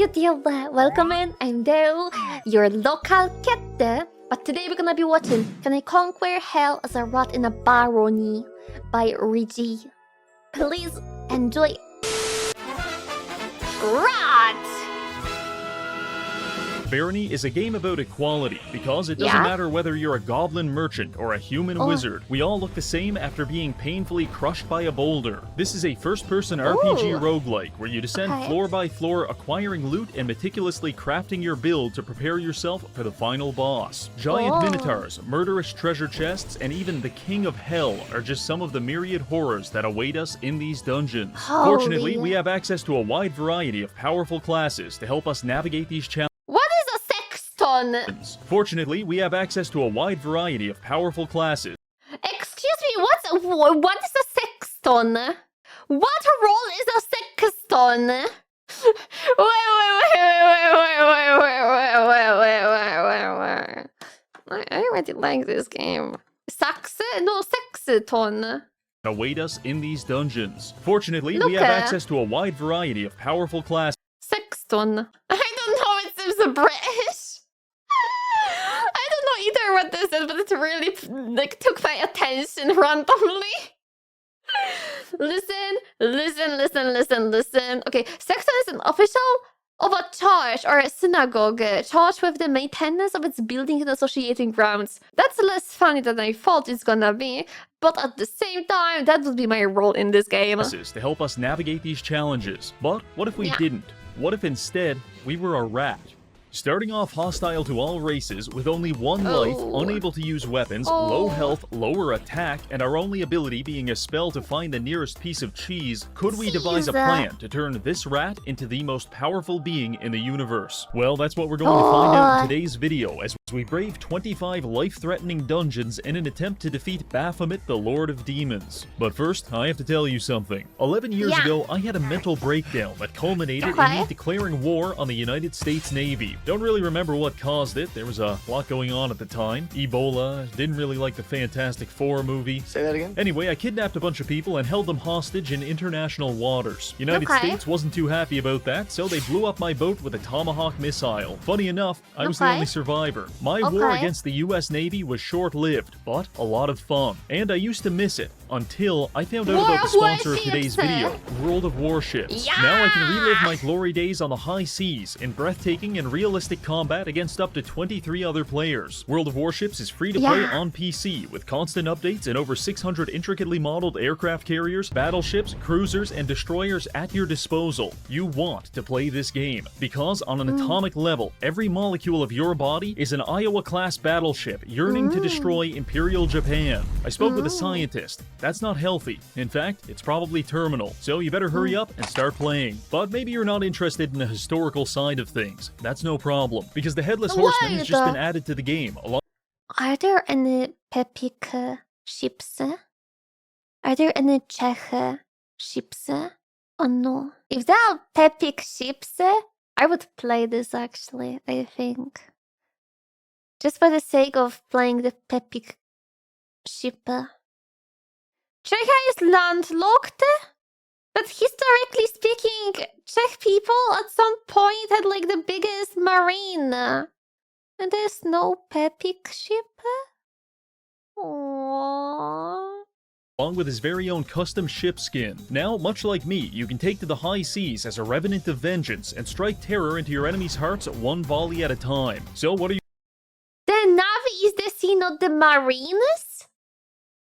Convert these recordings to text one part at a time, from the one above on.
YouTube, welcome in. I'm Dale, your local cat. But today we're gonna be watching Can I Conquer Hell as a Rat in a Barony by Reggie. Please enjoy. Rat! Barony is a game about equality, because it doesn't matter whether you're a goblin merchant or a human wizard. We all look the same after being painfully crushed by a boulder. This is a first-person RPG roguelike, where you descend floor by floor, acquiring loot and meticulously crafting your build to prepare yourself for the final boss. Giant minotaurs, murderous treasure chests, and even the King of Hell are just some of the myriad horrors that await us in these dungeons. Fortunately, we have access to a wide variety of powerful classes to help us navigate these challenges. Fortunately, we have access to a wide variety of powerful classes. Excuse me, what is a sexton? What role is a sexton? Wait. I already like this game. Sexton. Await us in these dungeons. Fortunately, we have access to a wide variety of powerful classes. Sexton. I don't know, it seems British. I don't know either what this is, but it really took my attention randomly. Listen. Okay, sexton is an official of a church or a synagogue charged with the maintenance of its building and associating grounds. That's less funny than I thought it's gonna be, but at the same time, that would be my role in this game. To help us navigate these challenges. But what if we didn't? What if instead we were a rat? Starting off hostile to all races, with only one life, unable to use weapons, low health, lower attack, and our only ability being a spell to find the nearest piece of cheese, could we devise a plan to turn this rat into the most powerful being in the universe? Well, that's what we're going to find out in today's video, as we brave 25 life-threatening dungeons in an attempt to defeat Baphomet, the Lord of Demons. But first, I have to tell you something. 11 years ago, I had a mental breakdown that culminated in me declaring war on the United States Navy. Don't really remember what caused it. There was a lot going on at the time. Ebola, didn't really like the Fantastic Four movie. Say that again? Anyway, I kidnapped a bunch of people and held them hostage in international waters. United States wasn't too happy about that, so they blew up my boat with a Tomahawk missile. Funny enough, I was the only survivor. My war against the US Navy was short-lived, but a lot of fun. And I used to miss it, until I found out about the sponsor of today's video, World of Warships. Now I can relive my glory days on the high seas in breathtaking and realistic combat against up to 23 other players. World of Warships is free to play on PC, with constant updates and over 600 intricately modeled aircraft carriers, battleships, cruisers, and destroyers at your disposal. You want to play this game, because on an atomic level, every molecule of your body is an Iowa-class battleship yearning to destroy Imperial Japan. I spoke with a scientist. That's not healthy. In fact, it's probably terminal, so you better hurry up and start playing. But maybe you're not interested in the historical side of things. That's no problem, because the Headless Horseman has just been added to the game. Are there any Pepik ships? Are there any Czech ships? Oh no. If there are Pepik ships, I would play this actually, I think. Just for the sake of playing the Pepik ship. Czechia is landlocked, but historically speaking, Czech people at some point had like the biggest marine. And there's no Pepik ship? Aww. Along with his very own custom ship skin. Now, much like me, you can take to the high seas as a revenant of vengeance and strike terror into your enemies' hearts one volley at a time. So what are you— The Navy is the sea, not the Marines?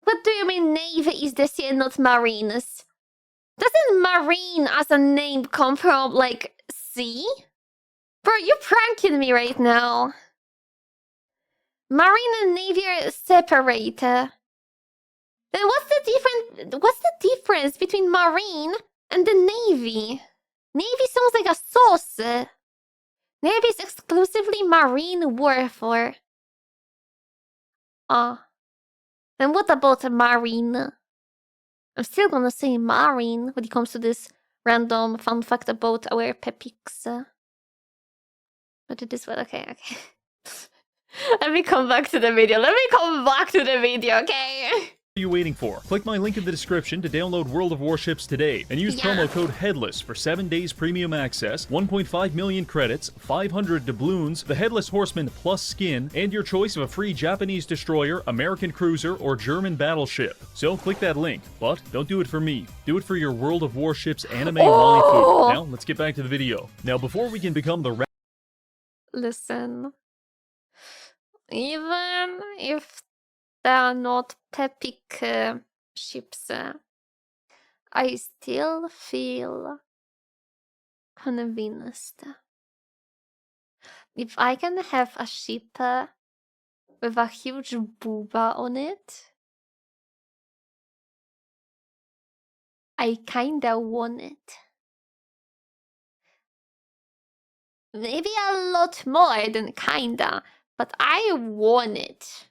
What do you mean Navy is the sea and not Marines? Doesn't Marine as a name come from, like, sea? Bro, you're pranking me right now. Marine and Navy are separate. Then what's the difference between Marine and the Navy? Navy sounds like a sauce. Navy is exclusively Marine warfare. And what about a Marine? I'm still gonna say Marine when it comes to this random fun fact about our Pepiks. But it is what? Okay. Let me come back to the video. Okay? What are you waiting for? Click my link in the description to download World of Warships today and use promo code HEADLESS for 7 days premium access, 1.5 million credits, 500 doubloons, the Headless Horseman plus skin, and your choice of a free Japanese destroyer, American cruiser, or German battleship. So click that link, but don't do it for me. Do it for your World of Warships anime waifu. Now let's get back to the video. Now before we can become the Listen. Even if they are not epic ships, I still feel convinced. If I can have a ship with a huge booba on it, I kinda want it. Maybe a lot more than kinda, but I want it.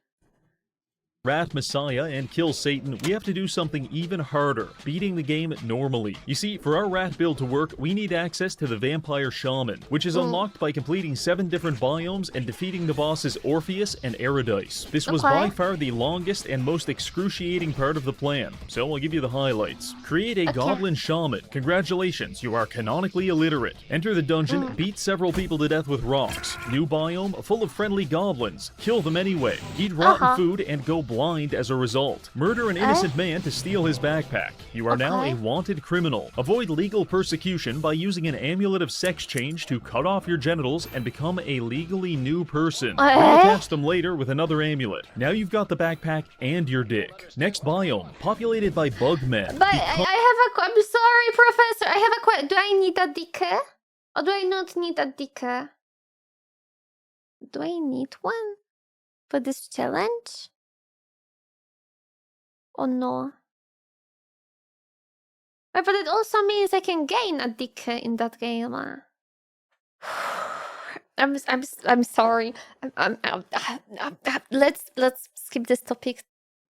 Rat Messiah and kill Satan, we have to do something even harder, beating the game normally. You see, for our rat build to work, we need access to the Vampire Shaman, which is unlocked by completing 7 different biomes and defeating the bosses Orpheus and Eridice. This was by far the longest and most excruciating part of the plan, so I'll give you the highlights. Create a Goblin Shaman. Congratulations, you are canonically illiterate. Enter the dungeon, beat several people to death with rocks. New biome, full of friendly goblins. Kill them anyway. Eat rotten food and go blind as a result. Murder an innocent man to steal his backpack. You are now a wanted criminal. Avoid legal persecution by using an amulet of sex change to cut off your genitals and become a legally new person. Reattach them later with another amulet. Now you've got the backpack and your dick. Next biome, populated by bug men. But I'm sorry, Professor. I have a question. Do I need a dick? Or do I not need a dick? Do I need one for this challenge? Oh no. But it also means I can gain a dick in that game. I'm sorry. Let's skip this topic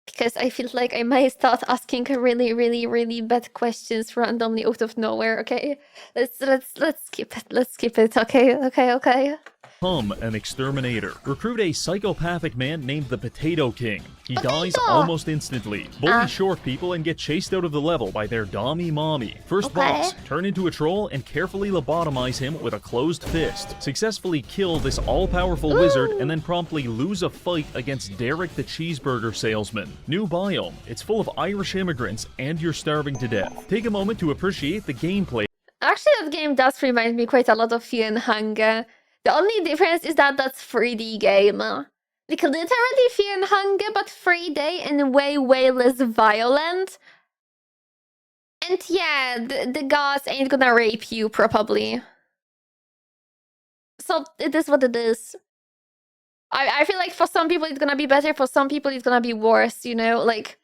because I feel like I may start asking really bad questions randomly out of nowhere. Okay, let's skip it. Let's skip it. Okay. Become an exterminator. Recruit a psychopathic man named the Potato King. He dies almost instantly. Bully short people and get chased out of the level by their dommy mommy. First boss, turn into a troll and carefully lobotomize him with a closed fist. Successfully kill this all-powerful wizard and then promptly lose a fight against Derek the cheeseburger salesman. New biome. It's full of Irish immigrants and you're starving to death. Take a moment to appreciate the gameplay. Actually, that game does remind me quite a lot of Fear and Hunger. The only difference is that that's 3D game. Like literally Fear and Hunger, but 3D and way less violent. And yeah, the gods ain't gonna rape you, probably. So it is what it is. I feel like for some people it's gonna be better, for some people it's gonna be worse, you know? Like...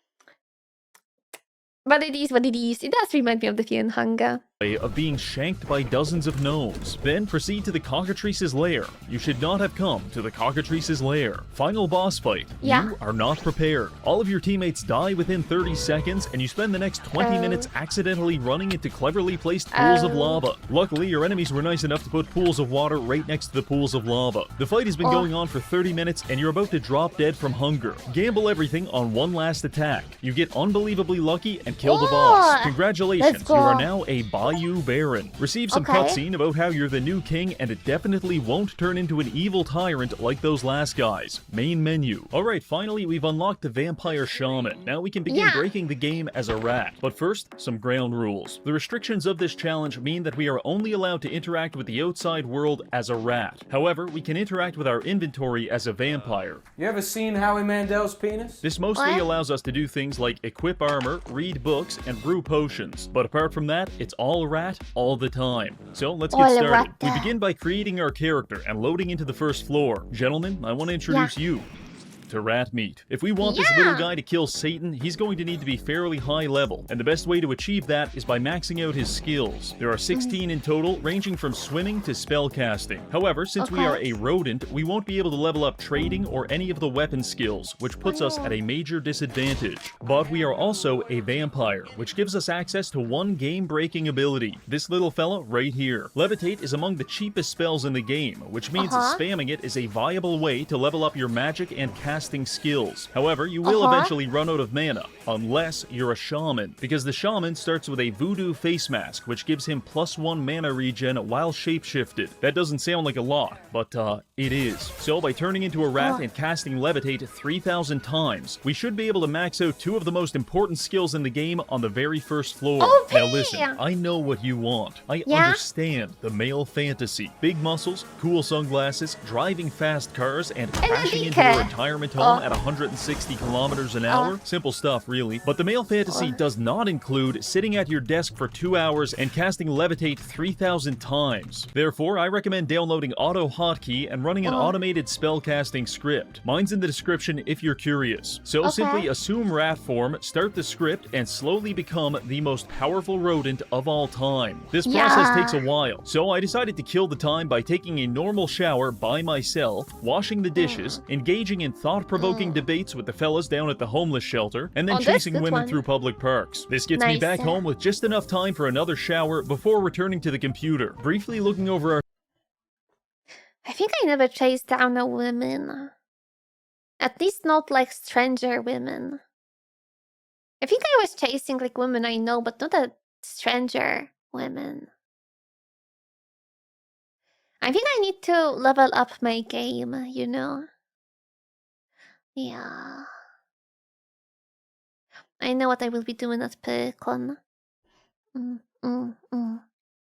But it is what it is. It does remind me of the Fear and Hunger. Of being shanked by dozens of gnomes. Then proceed to the cockatrice's lair. You should not have come to the cockatrice's lair. Final boss fight. You are not prepared. All of your teammates die within 30 seconds, and you spend the next 20 minutes accidentally running into cleverly placed pools of lava. Luckily, your enemies were nice enough to put pools of water right next to the pools of lava. The fight has been going on for 30 minutes, and you're about to drop dead from hunger. Gamble everything on one last attack. You get unbelievably lucky and kill the boss. Congratulations, you are now a Bayou Baron. Receive some cutscene about how you're the new king and it definitely won't turn into an evil tyrant like those last guys. Main menu. Alright, finally we've unlocked the Vampire Shaman. Now we can begin breaking the game as a rat. But first, some ground rules. The restrictions of this challenge mean that we are only allowed to interact with the outside world as a rat. However, we can interact with our inventory as a vampire. You ever seen Howie Mandel's penis? This mostly allows us to do things like equip armor, read books, and brew potions. But apart from that, it's all rat all the time. So let's get started. We begin by creating our character and loading into the first floor. Gentlemen, I want to introduce you to rat meat. If we want this little guy to kill Satan, he's going to need to be fairly high level, and the best way to achieve that is by maxing out his skills. There are 16 in total, ranging from swimming to spellcasting. However, since we are a rodent, we won't be able to level up trading or any of the weapon skills, which puts us at a major disadvantage. But we are also a vampire, which gives us access to one game-breaking ability. This little fella right here. Levitate is among the cheapest spells in the game, which means spamming it is a viable way to level up your magic and cast casting skills. However, you will eventually run out of mana, unless you're a shaman, because the shaman starts with a voodoo face mask, which gives him +1 mana regen while shapeshifted. That doesn't sound like a lot, but it is. So by turning into a rat and casting Levitate 3,000 times, we should be able to max out 2 of the most important skills in the game on the very first floor. OP! Now listen, I know what you want. I understand the male fantasy. Big muscles, cool sunglasses, driving fast cars, and crashing into your retirement home at 160 kilometers an hour. Simple stuff, really. But the male fantasy does not include sitting at your desk for 2 hours and casting Levitate 3,000 times. Therefore, I recommend downloading Auto Hotkey and running an automated spellcasting script. Mine's in the description if you're curious. So simply assume rat form, start the script, and slowly become the most powerful rodent of all time. This process takes a while, so I decided to kill the time by taking a normal shower by myself, washing the dishes, engaging in thought-provoking debates with the fellas down at the homeless shelter, and then chasing women through public parks. This gets me back home with just enough time for another shower before returning to the computer, briefly looking over our... I think I never chased down a woman. At least not like stranger women. I think I was chasing like women I know, but not a stranger women. I think I need to level up my game, you know? Yeah. I know what I will be doing at PyCon.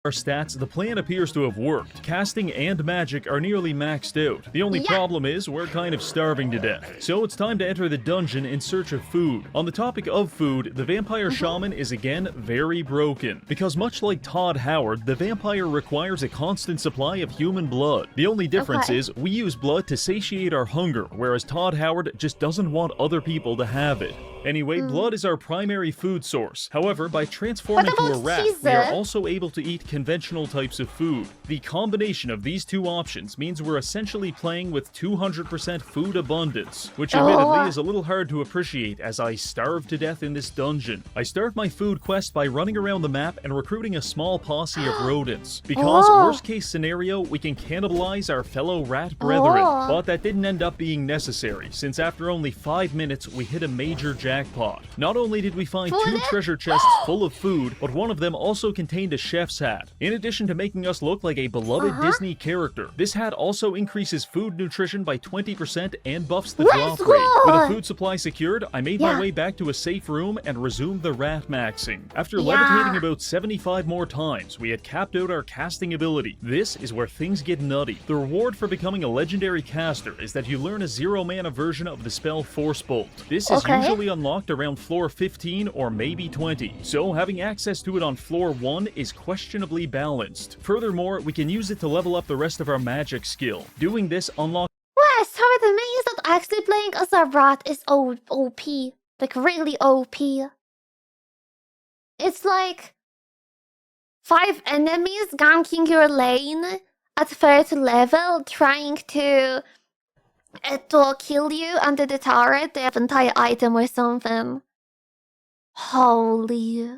Our stats, the plan appears to have worked. Casting and magic are nearly maxed out. The only problem is we're kind of starving to death. So it's time to enter the dungeon in search of food. On the topic of food, the vampire shaman is again very broken. Because much like Todd Howard, the vampire requires a constant supply of human blood. The only difference is we use blood to satiate our hunger, whereas Todd Howard just doesn't want other people to have it. Anyway, blood is our primary food source. However, by transforming to a rat, we are also able to eat conventional types of food. The combination of these two options means we're essentially playing with 200% food abundance, which admittedly is a little hard to appreciate as I starve to death in this dungeon. I start my food quest by running around the map and recruiting a small posse of rodents, because worst case scenario, we can cannibalize our fellow rat brethren. But that didn't end up being necessary, since after only 5 minutes, we hit a major jackpot. Not only did we find 2 treasure chests full of food, but one of them also contained a chef's hat. In addition to making us look like a beloved Disney character, this hat also increases food nutrition by 20% and buffs the drop rate. With a food supply secured, I made my way back to a safe room and resumed the rat maxing. After levitating about 75 more times, we had capped out our casting ability. This is where things get nutty. The reward for becoming a legendary caster is that you learn a 0 mana version of the spell Force Bolt. This is usually unlocked around floor 15 or maybe 20, so having access to it on floor 1 is questionably balanced. Furthermore, we can use it to level up the rest of our magic skill. Doing this unlocks... Well, sorry, the main is that actually playing as a rat is OP. Like, really OP. It's like 5 enemies ganking your lane at 3rd level, trying to kill you under the turret. They have an entire item or something. Holy.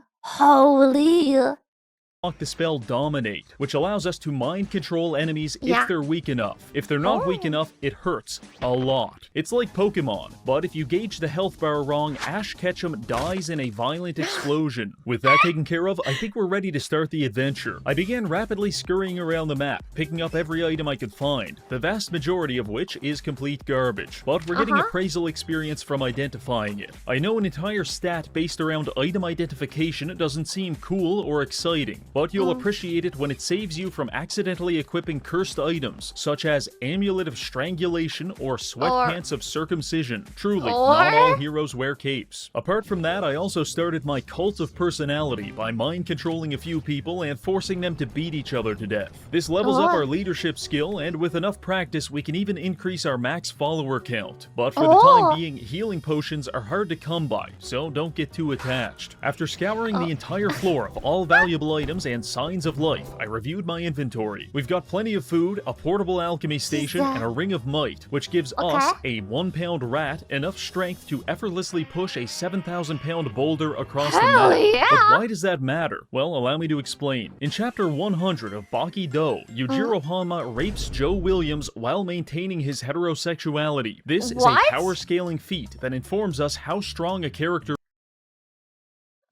The spell Dominate, which allows us to mind control enemies if they're weak enough. If they're not weak enough, it hurts a lot. It's like Pokemon, but if you gauge the health bar wrong, Ash Ketchum dies in a violent explosion. With that taken care of, I think we're ready to start the adventure. I began rapidly scurrying around the map, picking up every item I could find, the vast majority of which is complete garbage. But we're getting appraisal experience from identifying it. I know an entire stat based around item identification doesn't seem cool or exciting, but you'll appreciate it when it saves you from accidentally equipping cursed items, such as Amulet of Strangulation or Sweatpants of Circumcision. Truly, not all heroes wear capes. Apart from that, I also started my cult of personality by mind-controlling a few people and forcing them to beat each other to death. This levels up our leadership skill, and with enough practice, we can even increase our max follower count. But for the time being, healing potions are hard to come by, so don't get too attached. After scouring the entire floor of all valuable items and signs of life, I reviewed my inventory. We've got plenty of food, a portable alchemy station, and a ring of might, which gives us a 1-pound rat enough strength to effortlessly push a 7,000-pound boulder across the map. Yeah. But why does that matter? Well, allow me to explain. In chapter 100 of Baki Do, Yujiro Hanma rapes Joe Williams while maintaining his heterosexuality. This is a power-scaling feat that informs us how strong a character...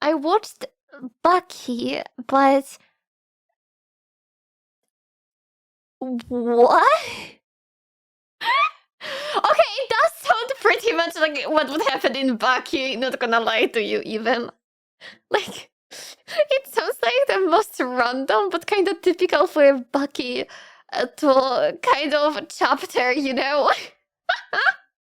I watched Baki, but... What? Okay, it does sound pretty much like what would happen in Baki, not gonna lie to you even. Like, it sounds like the most random but kind of typical for a Baki to kind of chapter, you know?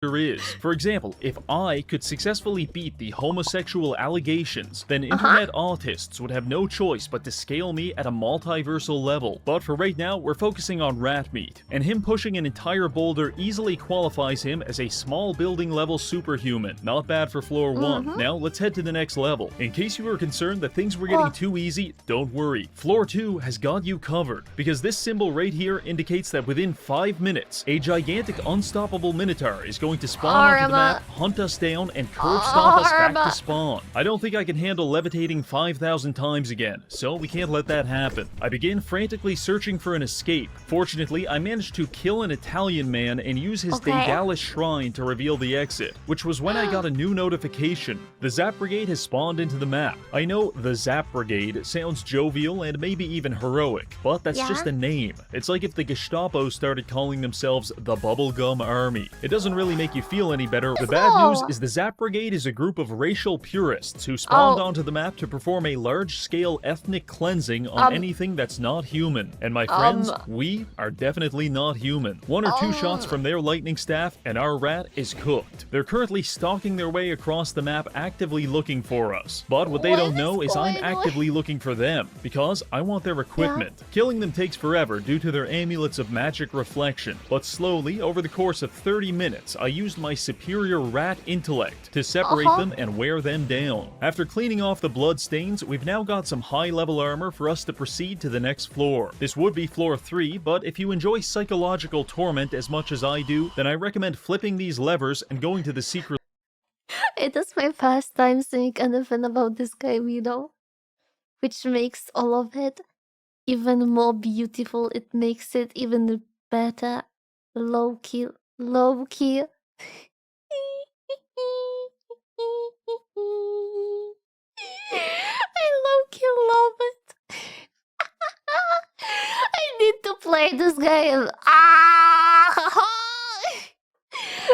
is. For example, if I could successfully beat the homosexual allegations, then internet autists would have no choice but to scale me at a multiversal level. But for right now, we're focusing on rat meat, and him pushing an entire boulder easily qualifies him as a small building level superhuman. Not bad for floor 1. Now let's head to the next level. In case you were concerned that things were getting too easy, don't worry. Floor 2 has got you covered, because this symbol right here indicates that within 5 minutes, a gigantic unstoppable minotaur is going to spawn onto the map, hunt us down, and curb stomp us back to spawn. I don't think I can handle levitating 5,000 times again, so we can't let that happen. I begin frantically searching for an escape. Fortunately, I managed to kill an Italian man and use his Daedalus shrine to reveal the exit, which was when I got a new notification. The Zap Brigade has spawned into the map. I know the Zap Brigade sounds jovial and maybe even heroic, but that's just a name. It's like if the Gestapo started calling themselves the Bubblegum Army. It doesn't really make you feel any better. The bad news is the Zap Brigade is a group of racial purists who spawned onto the map to perform a large-scale ethnic cleansing on anything that's not human. And my friends, we are definitely not human. 1 or 2 shots from their lightning staff and our rat is cooked. They're currently stalking their way across the map, actively looking for us. But what they don't know is I'm actively looking for them, because I want their equipment. Killing them takes forever due to their amulets of magic reflection. But slowly, over the course of 30 minutes, I used my superior rat intellect to separate them and wear them down. After cleaning off the blood stains, we've now got some high-level armor for us to proceed to the next floor. This would be floor 3, but if you enjoy psychological torment as much as I do, then I recommend flipping these levers and going to the secret... It is my first time saying anything about this game, you know? Which makes all of it even more beautiful. It makes it even better. Low-key. Low-key. I low-key love it. I need to play this game.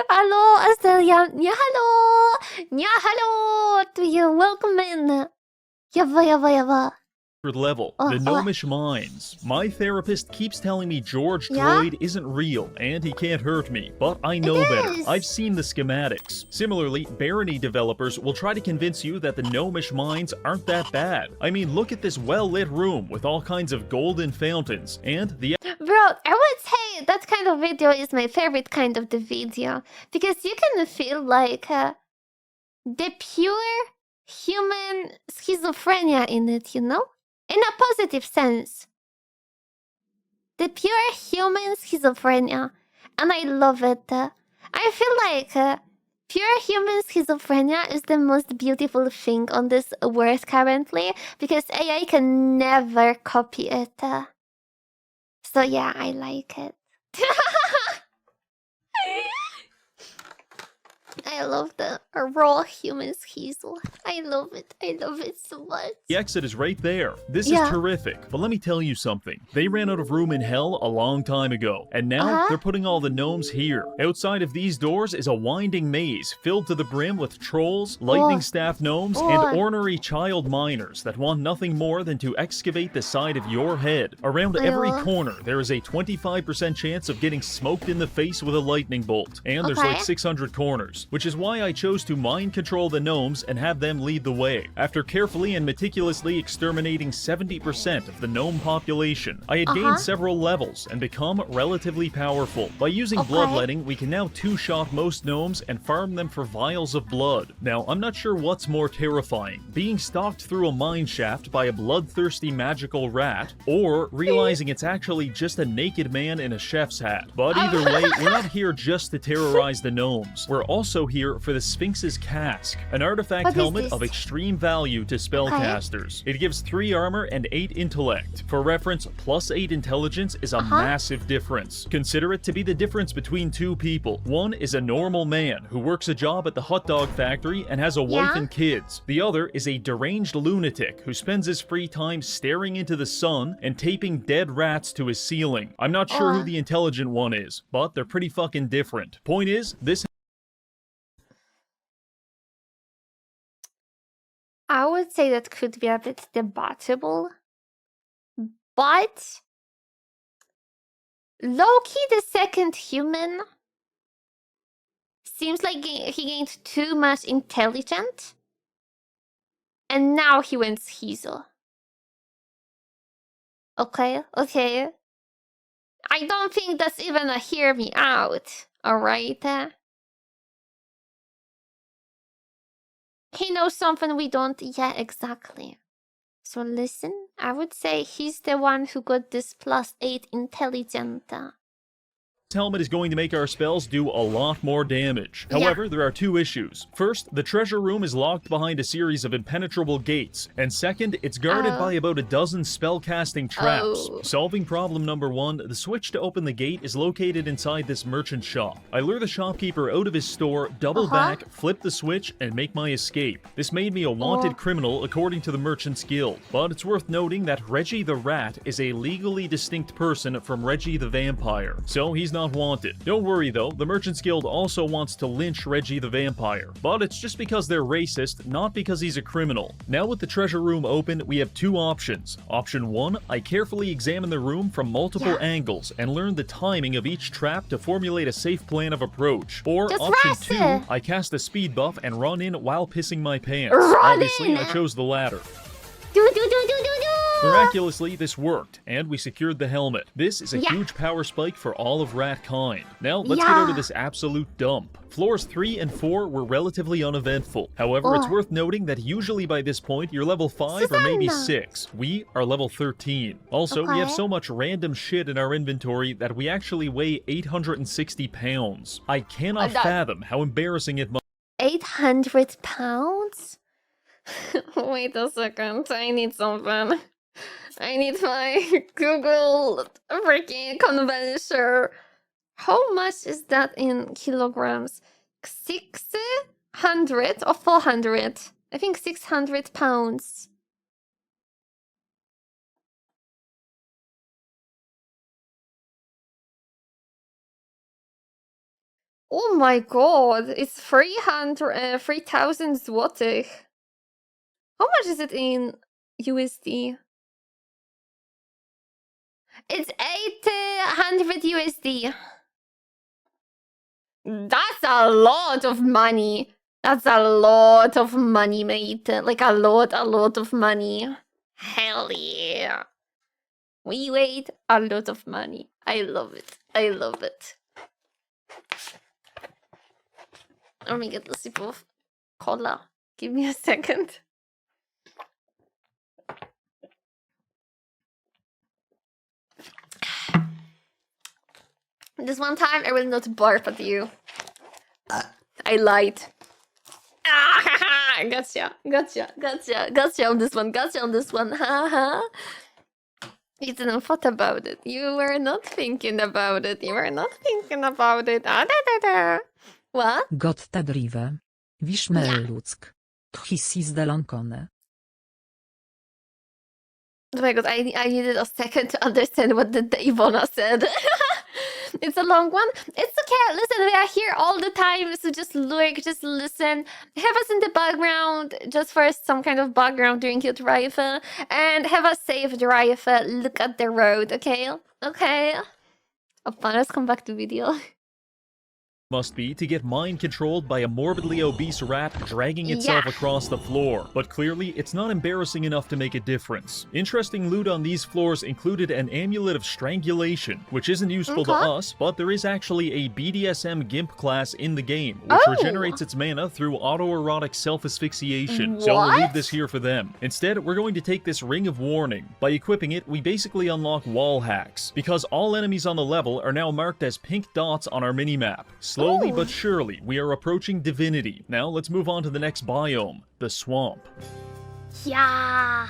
Hello, Astelia. Nya hello. Nya hello. To you. Welcome in. Yava. level, the Gnomish Mines. My therapist keeps telling me George Droid isn't real and he can't hurt me, but I know better. I've seen the schematics. Similarly, Barony developers will try to convince you that the Gnomish Mines aren't that bad. I mean, look at this well-lit room with all kinds of golden fountains, and the... Bro, I would say that kind of video is my favorite kind of the video, because you can feel like the pure human schizophrenia in it, you know? In a positive sense. The pure human schizophrenia. And I love it. I feel like pure human schizophrenia is the most beautiful thing on this world currently, because AI can never copy it. So yeah, I like it. I love the raw human schizo. I love it. I love it so much. The exit is right there. This is terrific. But let me tell you something. They ran out of room in hell a long time ago. And now they're putting all the gnomes here. Outside of these doors is a winding maze filled to the brim with trolls, lightning staff gnomes, and ornery child miners that want nothing more than to excavate the side of your head. Around every corner, there is a 25% chance of getting smoked in the face with a lightning bolt. And there's like 600 corners. which is why I chose to mind control the gnomes and have them lead the way. After carefully and meticulously exterminating 70% of the gnome population, I had gained several levels and become relatively powerful. By using bloodletting, we can now two-shot most gnomes and farm them for vials of blood. Now, I'm not sure what's more terrifying, being stalked through a mine shaft by a bloodthirsty magical rat, or realizing it's actually just a naked man in a chef's hat. But either way, we're not here just to terrorize the gnomes. We're also here for the Sphinx's Cask, an artifact helmet of extreme value to spellcasters. It gives 3 armor and 8 intellect. For reference, plus 8 intelligence is a massive difference. Consider it to be the difference between two people. One is a normal man who works a job at the hot dog factory and has a wife and kids. The other is a deranged lunatic who spends his free time staring into the sun and taping dead rats to his ceiling. I'm not sure who the intelligent one is, but they're pretty fucking different. Point is, this... I would say that could be a bit debatable, but Loki, the second human, seems like he gained too much intelligence, and now he wins Hazel. Okay. I don't think that's even a hear me out, alright? He knows something we don't. Yeah, exactly. So listen, I would say he's the one who got this plus 8 intelligence. helmet is going to make our spells do a lot more damage. However, there are 2 issues. First, the treasure room is locked behind a series of impenetrable gates, and second, it's guarded by about a dozen spellcasting traps. Solving problem number 1, the switch to open the gate is located inside this merchant shop. I lure the shopkeeper out of his store, double back, flip the switch, and make my escape. This made me a wanted criminal according to the Merchant's Guild, but it's worth noting that Reggie the Rat is a legally distinct person from Reggie the Vampire, so he's not wanted. Don't worry though, the Merchants Guild also wants to lynch Reggie the Vampire, but it's just because they're racist, not because he's a criminal. Now with the treasure room open, we have 2 options. Option 1, I carefully examine the room from multiple angles and learn the timing of each trap to formulate a safe plan of approach. Or option 2, I cast a speed buff and run in while pissing my pants. Obviously, I chose the latter. Miraculously, this worked, and we secured the helmet. This is a huge power spike for all of Ratkind. Now, let's get out of this absolute dump. Floors 3 and 4 were relatively uneventful. However, it's worth noting that usually by this point, you're level 5 or maybe 6. We are level 13. Also, we have so much random shit in our inventory that we actually weigh 860 pounds. I cannot fathom how embarrassing it must be. 800 pounds? Wait a second, I need something. I need my Google freaking converter. How much is that in kilograms? 600 or 400? I think 600 pounds. Oh my god, it's 3,000 złotych. How much is it in USD? It's 800 USD. That's a lot of money. That's a lot of money, mate. Like a lot of money. Hell yeah. We weighed a lot of money. I love it. I love it. Let me get a sip of cola. Give me a second. This one time, I will not barf at you. I lied. Gotcha on this one, haha. You didn't thought about it. You were not thinking about it. What? Gotta drive. Wiszmer ludzk. Tchisizdelonkone. Oh my god, I needed a second to understand what the Ivona said. It's a long one. It's okay. Listen, we are here all the time, so just look, just listen. Have us in the background, just for some kind of background during your drive, and have a safe drive. Look at the road, okay? Okay. Let's come back to video. must be to get mind controlled by a morbidly obese rat dragging itself across the floor. But clearly, it's not embarrassing enough to make a difference. Interesting loot on these floors included an amulet of strangulation, which isn't useful to us, but there is actually a BDSM GIMP class in the game, which regenerates its mana through autoerotic self-asphyxiation. So I'll leave this here for them. Instead, we're going to take this Ring of Warning. By equipping it, we basically unlock wall hacks, because all enemies on the level are now marked as pink dots on our minimap. Slowly but surely, we are approaching divinity. Now, let's move on to the next biome, the swamp. Yeah.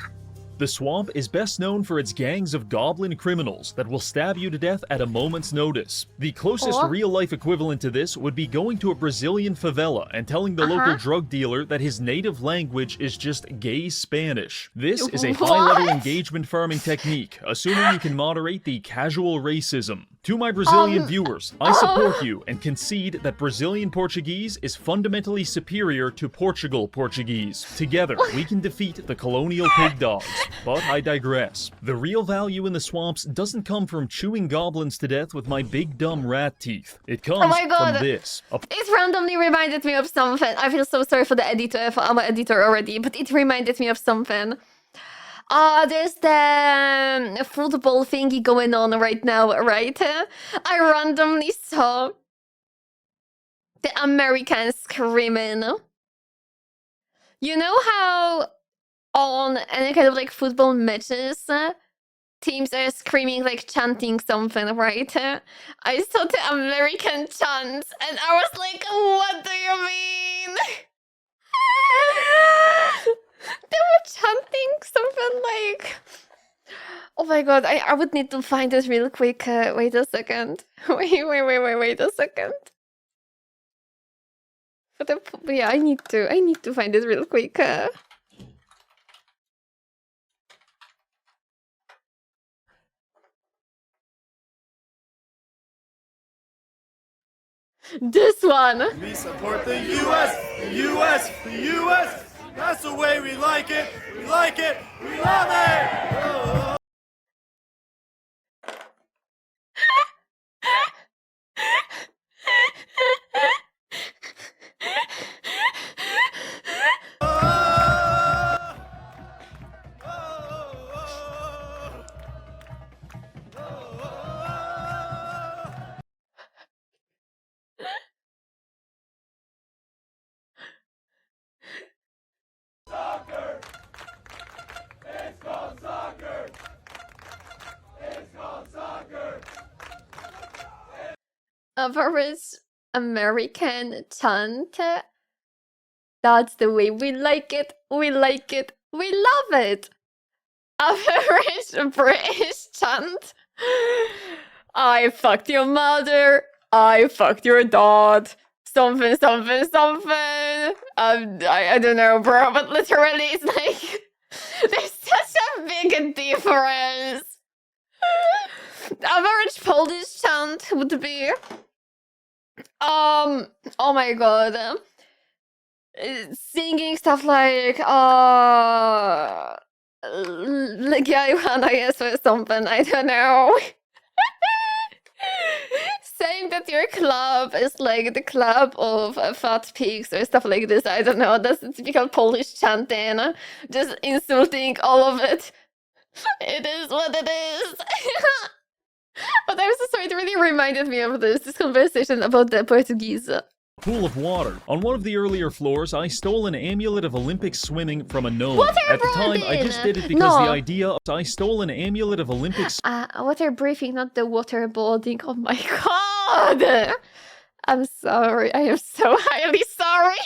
The swamp is best known for its gangs of goblin criminals that will stab you to death at a moment's notice. The closest real-life equivalent to this would be going to a Brazilian favela and telling the local drug dealer that his native language is just gay Spanish. This is a high-level engagement farming technique, assuming you can moderate the casual racism. To my Brazilian viewers, I support you and concede that Brazilian Portuguese is fundamentally superior to Portugal Portuguese. Together, we can defeat the colonial pig dogs. But I digress. The real value in the swamps doesn't come from chewing goblins to death with my big dumb rat teeth. It comes from this. It randomly reminded me of something. I feel so sorry for the editor, for our editor already, but it reminded me of something. There's the football thingy going on right now, right? I randomly saw the Americans screaming. You know how on any kind of like football matches, teams are screaming, like chanting something, right? I saw the American chants and I was like, what do you mean? They were chanting something like... Oh my god, I would need to find this real quick. Wait a second. Wait a second. But yeah, I need to find this real quick. This one. We support the U.S. The U.S. The U.S. That's the way we like it. We like it. We love it. Oh. Soccer! It's called soccer! It's called soccer! Average American chant. That's the way we like it. We like it. We love it. Average British chant. I fucked your mother. I fucked your dad. Something. I don't know, bro, but literally it's like there's such a big difference. Average Polish chant would be oh my god, singing stuff like Legia Johanna jest or something, I don't know. Saying that your club is like the club of fat pigs or stuff like this, I don't know, that's typical Polish chanting, just insulting all of it. It is what it is. But I'm so sorry, it really reminded me of this conversation about the Portuguese. Pool of water. On one of the earlier floors, I stole an amulet of Olympic swimming from a gnome. At the time, I just did it because the idea of I stole an amulet of Olympic water breathing, not the waterboarding. Oh my god! I'm sorry. I am so highly sorry.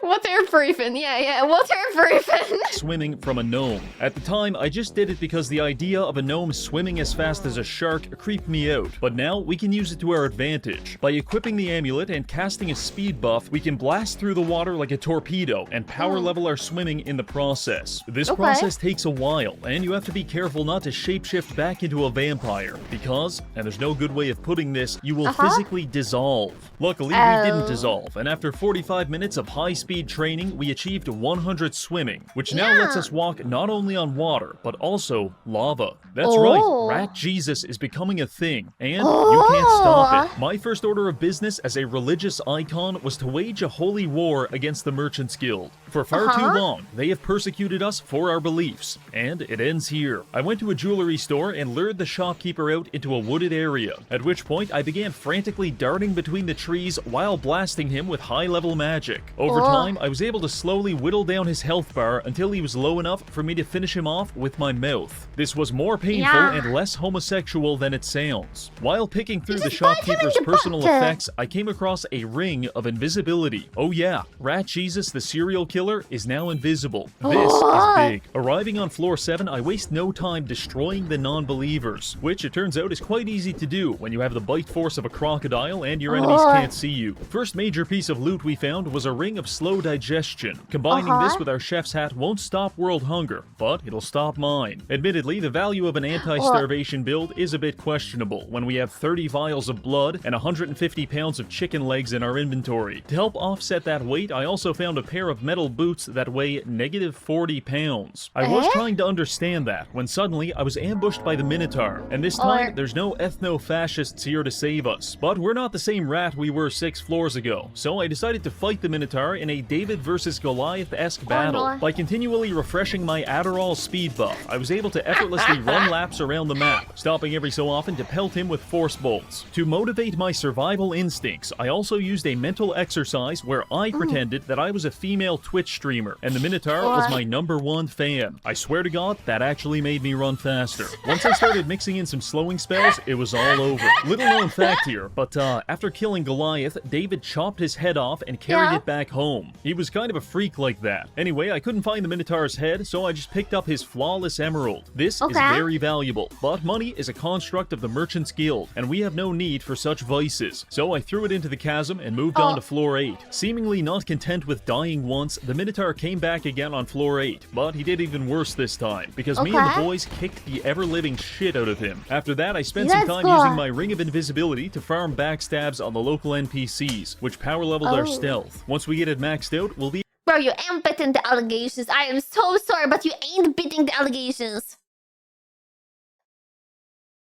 Water breathing, yeah, water breathing. Swimming from a gnome. At the time, I just did it because the idea of a gnome swimming as fast as a shark creeped me out, but now we can use it to our advantage. By equipping the amulet and casting a speed buff, we can blast through the water like a torpedo and power level our swimming in the process. This process takes a while, and you have to be careful not to shapeshift back into a vampire, because, and there's no good way of putting this, you will physically dissolve. Luckily, we didn't dissolve, and after 45 minutes of high-speed speed training, we achieved 100 swimming, which now lets us walk not only on water, but also lava. That's right, Rat Jesus is becoming a thing, and you can't stop it. My first order of business as a religious icon was to wage a holy war against the Merchants Guild. For far too long, they have persecuted us for our beliefs, and it ends here. I went to a jewelry store and lured the shopkeeper out into a wooded area, at which point I began frantically darting between the trees while blasting him with high-level magic. Over time, I was able to slowly whittle down his health bar until he was low enough for me to finish him off with my mouth. This was more painful and less homosexual than it sounds. While picking through the shopkeeper's personal effects, I came across a ring of invisibility. Oh yeah, Rat Jesus the serial killer is now invisible. This is big. Arriving on floor 7, I waste no time destroying the non-believers, which it turns out is quite easy to do when you have the bite force of a crocodile and your enemies can't see you. First major piece of loot we found was a ring of slow digestion. Combining this with our chef's hat won't stop world hunger, but it'll stop mine. Admittedly, the value of an anti-starvation build is a bit questionable when we have 30 vials of blood and 150 pounds of chicken legs in our inventory. To help offset that weight, I also found a pair of metal boots that weigh negative 40 pounds. I was trying to understand that when suddenly I was ambushed by the Minotaur, and this time there's no ethno-fascists here to save us. But we're not the same rat we were 6 floors ago, so I decided to fight the Minotaur in a David versus Goliath-esque battle. By continually refreshing my Adderall speed buff, I was able to effortlessly run laps around the map, stopping every so often to pelt him with force bolts. To motivate my survival instincts, I also used a mental exercise where I pretended that I was a female Twitch streamer, and the Minotaur was my #1 fan. I swear to God, that actually made me run faster. Once I started mixing in some slowing spells, it was all over. Little known fact here, but after killing Goliath, David chopped his head off and carried it back home. He was kind of a freak like that. Anyway, I couldn't find the Minotaur's head, so I just picked up his flawless emerald. This is very valuable, but money is a construct of the Merchants Guild, and we have no need for such vices. So I threw it into the chasm and moved on to floor 8. Seemingly not content with dying once, the Minotaur came back again on floor 8, but he did even worse this time, because me and the boys kicked the ever-living shit out of him. After that, I spent some time using my Ring of Invisibility to farm backstabs on the local NPCs, which power-leveled our stealth. Once we get it maxed out, we'll be— Bro, you ain't beating the allegations. I am so sorry, but you ain't beating the allegations.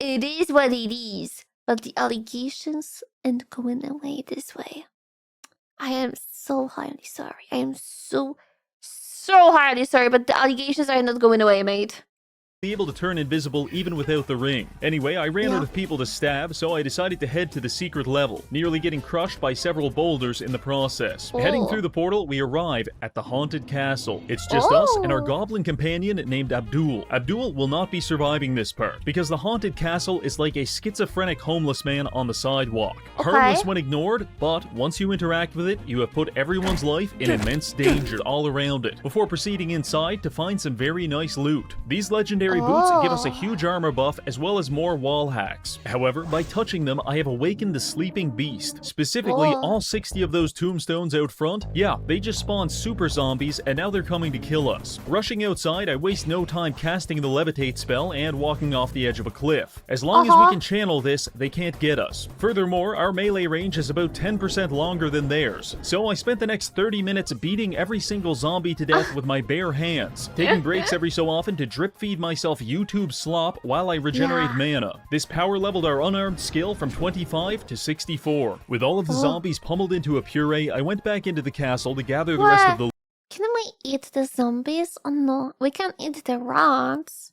It is what it is. But the allegations ain't going away this way. I am so highly sorry. I am so highly sorry, but the allegations are not going away, mate. able to turn invisible even without the ring. Anyway, I ran out of people to stab, so I decided to head to the secret level, nearly getting crushed by several boulders in the process. Heading through the portal, we arrive at the haunted castle. It's just us and our goblin companion named Abdul. Abdul will not be surviving this part, because the haunted castle is like a schizophrenic homeless man on the sidewalk. Harmless when ignored, but once you interact with it, you have put everyone's life in immense danger all around it, before proceeding inside to find some very nice loot. These legendary boots give us a huge armor buff as well as more wall hacks. However, by touching them, I have awakened the sleeping beast. Specifically, all 60 of those tombstones out front, they just spawned super zombies and now they're coming to kill us. Rushing outside, I waste no time casting the levitate spell and walking off the edge of a cliff. As long as we can channel this, they can't get us. Furthermore, our melee range is about 10% longer than theirs, so I spent the next 30 minutes beating every single zombie to death with my bare hands, taking breaks every so often to drip feed myself YouTube slop while I regenerate mana. This power leveled our unarmed skill from 25 to 64. With all of the zombies pummeled into a puree, I went back into the castle to gather the rest of the— Can we eat the zombies or no? We can eat the rocks,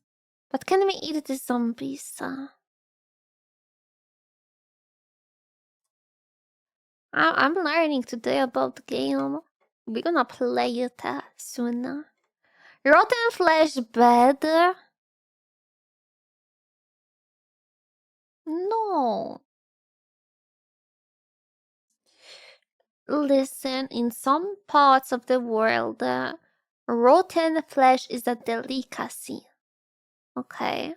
but can we eat the zombies? I'm learning today about the game. We're gonna play it soon. Rotten flesh bed? No. Listen, in some parts of the world, rotten flesh is a delicacy. Okay.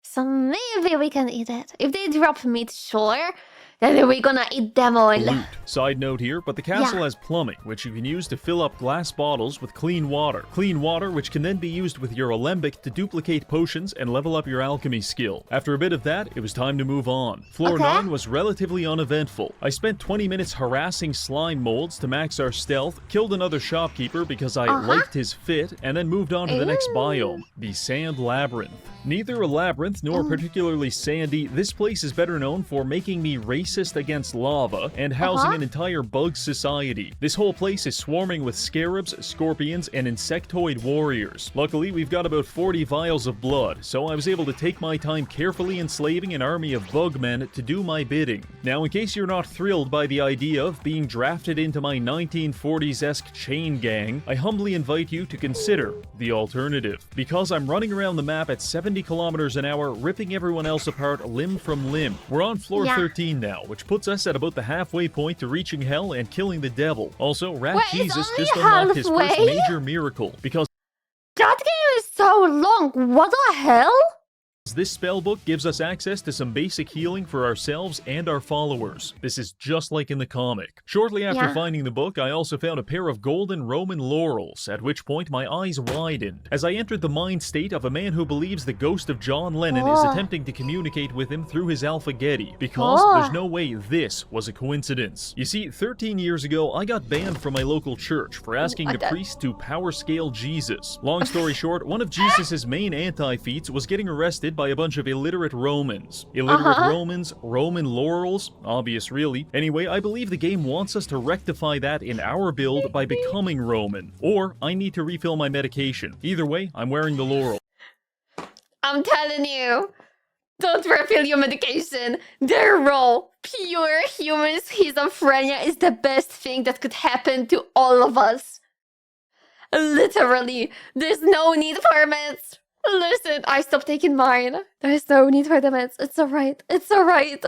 So maybe we can eat it. If they drop meat, sure. Then we're gonna eat them all. Loot. Side note here, but the castle has plumbing, which you can use to fill up glass bottles with clean water. Clean water which can then be used with your alembic to duplicate potions and level up your alchemy skill. After a bit of that, it was time to move on. Floor 9 was relatively uneventful. I spent 20 minutes harassing slime molds to max our stealth, killed another shopkeeper because I liked his fit, and then moved on to the next biome, the Sand Labyrinth. Neither a labyrinth nor particularly sandy, this place is better known for making me racist against lava and housing an entire bug society. This whole place is swarming with scarabs, scorpions, and insectoid warriors. Luckily, we've got about 40 vials of blood, so I was able to take my time carefully enslaving an army of bugmen to do my bidding. Now, in case you're not thrilled by the idea of being drafted into my 1940s-esque chain gang, I humbly invite you to consider the alternative. Because I'm running around the map at 70 kilometers an hour, ripping everyone else apart limb from limb. We're on floor 13 now, which puts us at about the halfway point to reaching hell and killing the devil. Also, Rat Jesus just unlocked his first major miracle, because that game is so long. What the hell? this spellbook gives us access to some basic healing for ourselves and our followers. This is just like in the comic. Shortly after finding the book, I also found a pair of golden Roman laurels, at which point my eyes widened, as I entered the mind state of a man who believes the ghost of John Lennon is attempting to communicate with him through his alphagetti, because there's no way this was a coincidence. You see, 13 years ago, I got banned from my local church for asking the priest to power scale Jesus. Long story short, one of Jesus's main anti-feats was getting arrested by a bunch of illiterate Romans. Illiterate Romans, Roman laurels, obvious really. Anyway, I believe the game wants us to rectify that in our build by becoming Roman. Or I need to refill my medication. Either way, I'm wearing the laurel. I'm telling you, don't refill your medication. They're raw. Pure human schizophrenia is the best thing that could happen to all of us. Literally, there's no need for meds. Listen, I stopped taking mine. There's no need for the meds. It's alright. It's alright.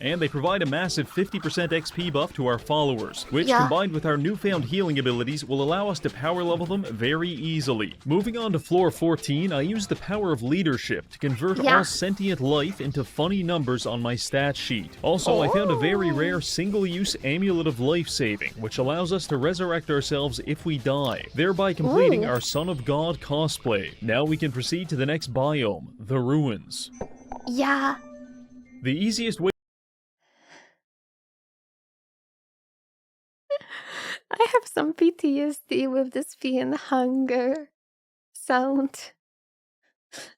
And they provide a massive 50% XP buff to our followers, which combined with our newfound healing abilities will allow us to power level them very easily. Moving on to floor 14, I used the power of leadership to convert all sentient life into funny numbers on my stat sheet. Also, I found a very rare single-use amulet of life saving, which allows us to resurrect ourselves if we die, thereby completing our Son of God cosplay. Now we can proceed to the next biome, the ruins. Yeah. The easiest way I have some PTSD with this Fiend hunger sound.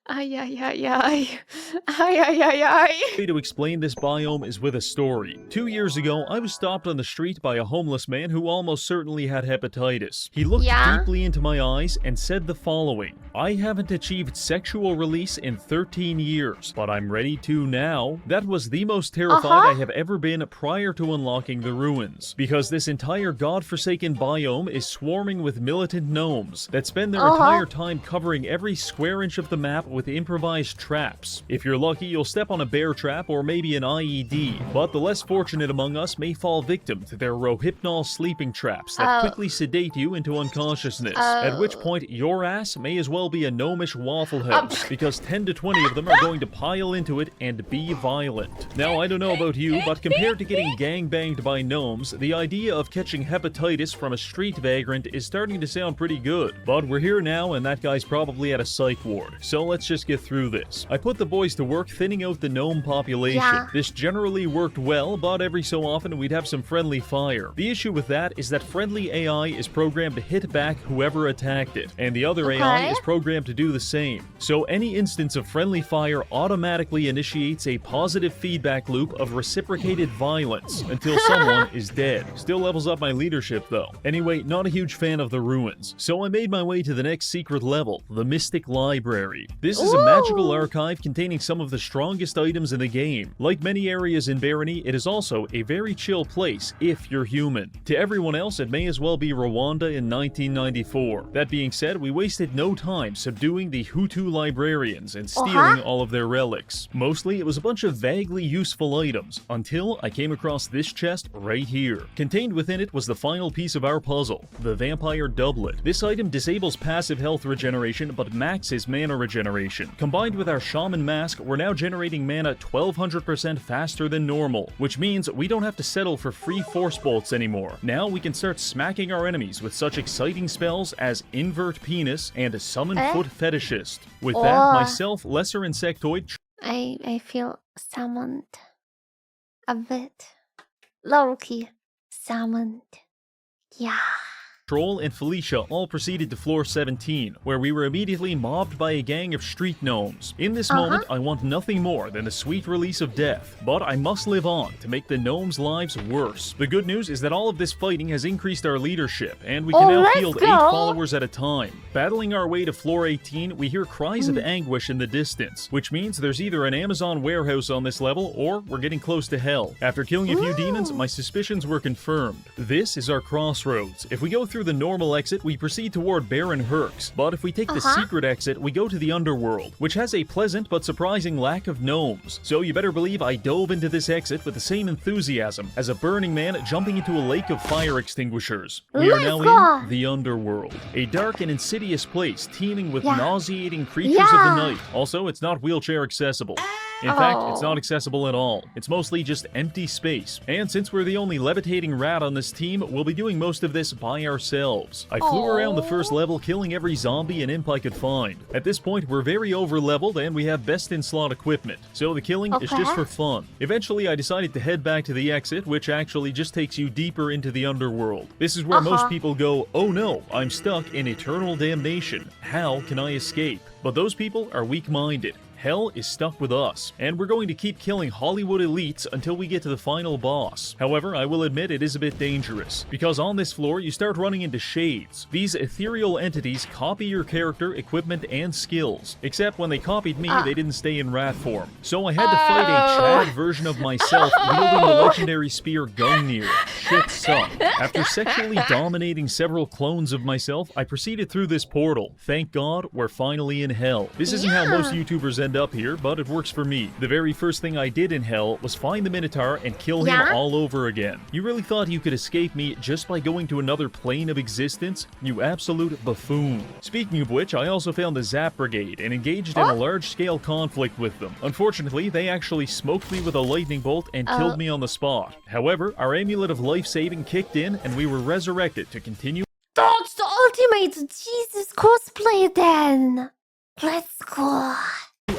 Ay, ay, ay, ay. Ay, ay, ay, ay. The way to explain this biome is with a story. 2 years ago, I was stopped on the street by a homeless man who almost certainly had hepatitis. He looked deeply into my eyes and said the following: "I haven't achieved sexual release in 13 years, but I'm ready to now." That was the most terrified I have ever been prior to unlocking the ruins, because this entire godforsaken biome is swarming with militant gnomes that spend their entire time covering every square inch of the map with improvised traps. If you're lucky, you'll step on a bear trap or maybe an IED, but the less fortunate among us may fall victim to their rohypnol sleeping traps that quickly sedate you into unconsciousness, at which point your ass may as well be a gnomish Waffle House, because 10 to 20 of them are going to pile into it and be violent. Now, I don't know about you, but compared to getting gangbanged by gnomes, the idea of catching hepatitis from a street vagrant is starting to sound pretty good. But we're here now, and that guy's probably at a psych ward, so let's just get through this. I put the boys to work thinning out the gnome population. This generally worked well, but every so often we'd have some friendly fire. The issue with that is that friendly AI is programmed to hit back whoever attacked it, and the other AI is programmed to do the same. So any instance of friendly fire automatically initiates a positive feedback loop of reciprocated violence until someone is dead. Still levels up my leadership though. Anyway, not a huge fan of the ruins, so I made my way to the next secret level, the Mystic Library. This is a magical archive containing some of the strongest items in the game. Like many areas in Barony, it is also a very chill place if you're human. To everyone else, it may as well be Rwanda in 1994. That being said, we wasted no time subduing the Hutu librarians and stealing all of their relics. Mostly, it was a bunch of vaguely useful items, until I came across this chest right here. Contained within it was the final piece of our puzzle, the Vampire Doublet. This item disables passive health regeneration, but maxes mana regeneration regeneration. Combined with our Shaman Mask, we're now generating mana 1200% faster than normal, which means we don't have to settle for free Force Bolts anymore. Now we can start smacking our enemies with such exciting spells as Invert Penis and Summon Foot Fetishist. With that, myself, Lesser Insectoid... I feel summoned. A bit. Low-key. Summoned. Yeah. Troll and Felicia all proceeded to floor 17, where we were immediately mobbed by a gang of street gnomes. In this moment, I want nothing more than the sweet release of death, but I must live on to make the gnomes' lives worse. The good news is that all of this fighting has increased our leadership, and we can now field 8 followers at a time. Battling our way to floor 18, we hear cries of anguish in the distance, which means there's either an Amazon warehouse on this level, or we're getting close to hell. After killing a few demons, my suspicions were confirmed. This is our crossroads. If we go through the normal exit, we proceed toward Baron Herx, but if we take the secret exit, we go to the underworld, which has a pleasant but surprising lack of gnomes. So you better believe I dove into this exit with the same enthusiasm as a burning man jumping into a lake of fire extinguishers. We are now in the underworld, a dark and insidious place teeming with nauseating creatures of the night. Also, it's not wheelchair accessible. In fact, it's not accessible at all. It's mostly just empty space. And since we're the only levitating rat on this team, we'll be doing most of this by ourselves. I flew around the first level, killing every zombie and imp I could find. At this point, we're very over-leveled and we have best-in-slot equipment, so the killing is just for fun. Eventually, I decided to head back to the exit, which actually just takes you deeper into the underworld. This is where most people go, oh no, I'm stuck in eternal damnation. How can I escape? But those people are weak-minded. Hell is stuck with us, and we're going to keep killing Hollywood elites until we get to the final boss. However, I will admit it is a bit dangerous, because on this floor you start running into shades. These ethereal entities copy your character, equipment, and skills. Except when they copied me, they didn't stay in rat form. So I had to fight a Chad version of myself wielding the legendary spear Gungnir. Shit sucked. After sexually dominating several clones of myself, I proceeded through this portal. Thank God, we're finally in hell. This isn't how most YouTubers end up here, but it works for me. The very first thing I did in hell was find the Minotaur and kill him all over again. You really thought you could escape me just by going to another plane of existence? You absolute buffoon. Speaking of which, I also found the Zap Brigade and engaged in a large-scale conflict with them. Unfortunately, they actually smoked me with a lightning bolt and killed me on the spot. However, our amulet of life-saving kicked in and we were resurrected to continue. That's the ultimate Jesus cosplay then. Let's go.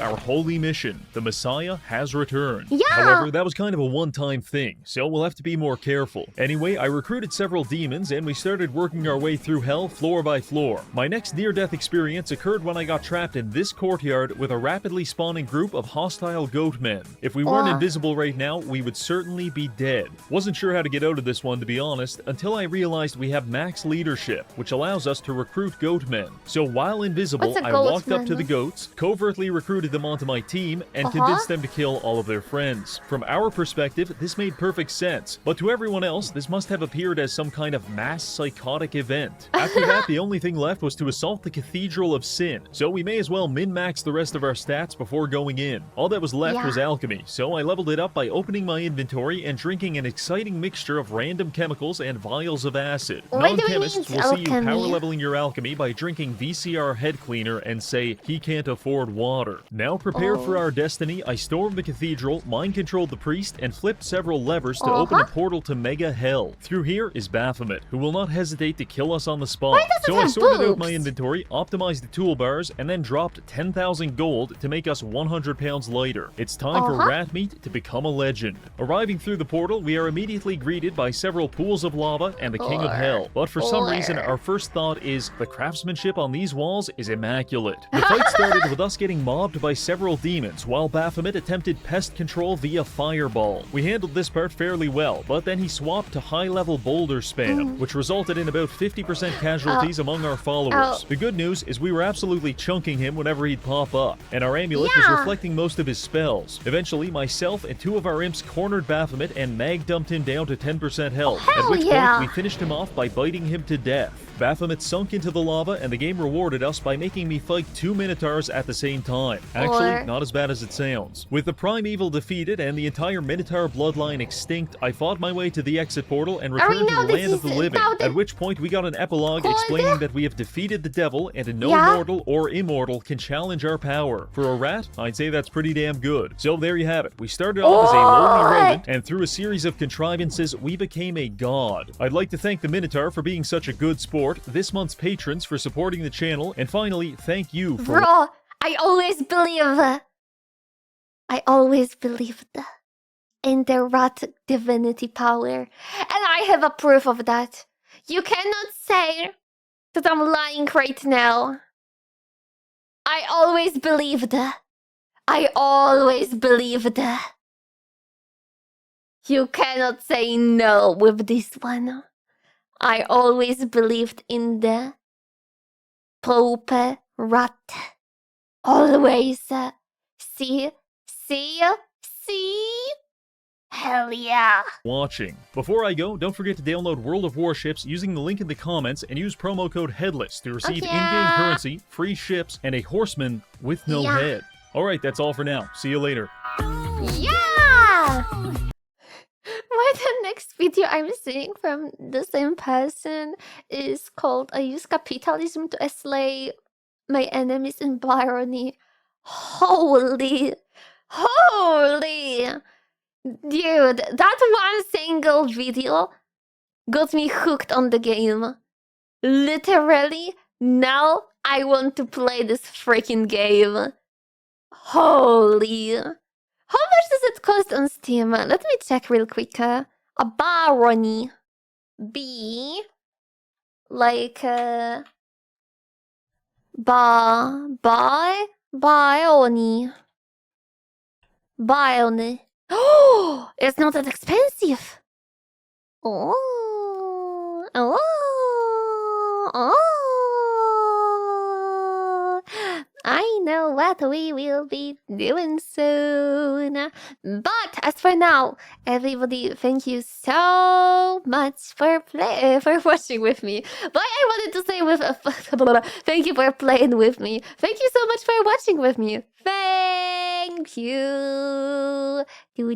Our holy mission. The Messiah has returned. Yeah! However, that was kind of a one-time thing, so we'll have to be more careful. Anyway, I recruited several demons, and we started working our way through hell floor by floor. My next near-death experience occurred when I got trapped in this courtyard with a rapidly spawning group of hostile goat men. If we weren't invisible right now, we would certainly be dead. Wasn't sure how to get out of this one, to be honest, until I realized we have max leadership, which allows us to recruit goat men. So while invisible, I walked up to the goats, covertly recruited them onto my team, and convinced them to kill all of their friends. From our perspective, this made perfect sense, but to everyone else, this must have appeared as some kind of mass psychotic event. After that, the only thing left was to assault the Cathedral of Sin, so we may as well min-max the rest of our stats before going in. All that was left was alchemy, so I leveled it up by opening my inventory and drinking an exciting mixture of random chemicals and vials of acid. Non-chemists will see you power leveling your alchemy by drinking VCR head cleaner and say, he can't afford water. Now prepared for our destiny, I stormed the cathedral, mind-controlled the priest, and flipped several levers to open a portal to Mega Hell. Through here is Baphomet, who will not hesitate to kill us on the spot. So I sorted out my inventory, optimized the toolbars, and then dropped 10,000 gold to make us 100 pounds lighter. It's time for rat meat to become a legend. Arriving through the portal, we are immediately greeted by several pools of lava and the King of Hell. But for some reason, our first thought is, the craftsmanship on these walls is immaculate. The fight started with us getting mobbed by several demons, while Baphomet attempted pest control via fireball. We handled this part fairly well, but then he swapped to high-level boulder spam, which resulted in about 50% casualties among our followers. The good news is we were absolutely chunking him whenever he'd pop up, and our amulet was reflecting most of his spells. Eventually, myself and two of our imps cornered Baphomet and mag-dumped him down to 10% health, at which point we finished him off by biting him to death. Baphomet sunk into the lava, and the game rewarded us by making me fight two Minotaurs at the same time. Actually, not as bad as it sounds. With the primeval defeated and the entire Minotaur bloodline extinct, I fought my way to the exit portal and returned to the land of the living, at which point we got an epilogue explaining that we have defeated the devil and no mortal or immortal can challenge our power. For a rat, I'd say that's pretty damn good. So there you have it. We started off as a lowly rodent, and through a series of contrivances, we became a god. I'd like to thank the Minotaur for being such a good sport, this month's patrons for supporting the channel, and finally, thank you for— Bro, I always believed in the rat divinity power, and I have a proof of that. You cannot say that I'm lying right now. I always believed. You cannot say no with this one. I always believed in the Pope rat. Always. See? Hell yeah. watching. Before I go, don't forget to download World of Warships using the link in the comments and use promo code HEADLESS to receive in-game currency, free ships, and a horseman with no head. Alright, that's all for now. See you later. Yeah! Why the next video I'm seeing from the same person is called I use capitalism to slay my enemies in Barony. Holy! Dude, that one single video got me hooked on the game. Literally, now I want to play this freaking game. Holy. How much does it cost on Steam? Let me check real quick. A Barony. B. Like, Barony. Oh, it's not that expensive. I know what we will be doing soon. But as for now, everybody, thank you so much for watching with me. But I wanted to say thank you for playing with me. Thank you so much for watching with me. Thank you. Do.